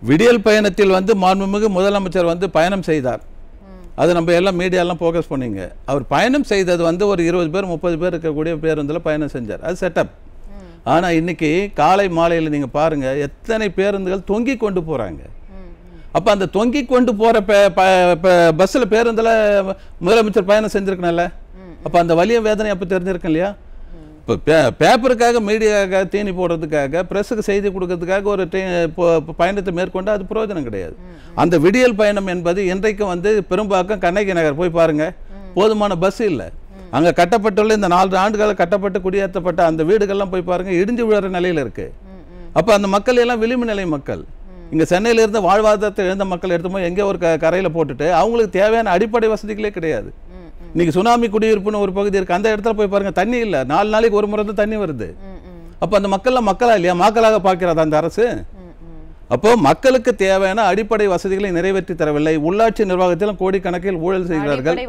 விடியல் பயணத்தில் வந்து மாண்புமிகு முதலமைச்சர் வந்து பயணம் செய்தார். அது நம்ம எல்லாம் மீடியாலாம் ஃபோக்கஸ் பண்ணிங்க. அவர் பயணம் செய்தது வந்து ஒரு 20 பேர் 30 பேர் இருக்கக்கூடிய பேருந்தில் பயணம் செஞ்சார். அது செட்டப். ஆனால் இன்னைக்கு காலை மாலையில் நீங்கள் பாருங்கள் எத்தனை பேருந்துகள் தொங்கி கொண்டு போகிறாங்க. அப்போ அந்த தொங்கி கொண்டு போகிற பஸ்ஸில் பேருந்தில் முதலமைச்சர் பயணம் செஞ்சுருக்கணும்ல. அப்போ அந்த வலிய வேதனை அப்போ தெரிஞ்சிருக்கும் இல்லையா? இப்போ பேப்பருக்காக மீடியாவுக்காக தீனி போடுறதுக்காக ப்ரெஸ்ஸுக்கு செய்தி கொடுக்கறதுக்காக ஒரு பயணத்தை மேற்கொண்டு அது பிரயோஜனம் கிடையாது. அந்த விடியல் பயணம் என்பது இன்றைக்கும் வந்து பெரும்பாக்கம் கண்ணகி நகர் போய் பாருங்கள், போதுமான பஸ் இல்லை. அங்கே கட்டப்பட்டுள்ள இந்த 4 ஆண்டுகால கட்டப்பட்டு குடியேற்றப்பட்ட அந்த வீடுகள்லாம் போய் பாருங்கள், இடிஞ்சு விழுற நிலையில் இருக்குது. அப்போ அந்த மக்கள் எல்லாம் விளிம்பு நிலை மக்கள். இங்கே சென்னையில் இருந்த வாழ்வாதாரத்தை இழந்த மக்கள் எடுத்து போய் எங்கே ஒரு கரையில் போட்டுட்டு அவங்களுக்கு தேவையான அடிப்படை வசதிகளே கிடையாது. இன்னைக்கு சுனாமி குடியிருப்புன்னு ஒரு பகுதி இருக்குது, அந்த இடத்துல போய் பாருங்கள் தண்ணி இல்லை. 4 நாளைக்கு ஒரு முறை தான் தண்ணி வருது. அப்போ அந்த மக்கள்லாம் மக்களா இல்லையா? மக்களாக பார்க்கிறதா அந்த அரசு? அப்போ மக்களுக்கு தேவையான அடிப்படை வசதிகளை நிறைவேற்றி தரவில்லை. உள்ளாட்சி நிர்வாகத்திலும் கோடிக்கணக்கில் ஊழல் செய்கிறார்கள்.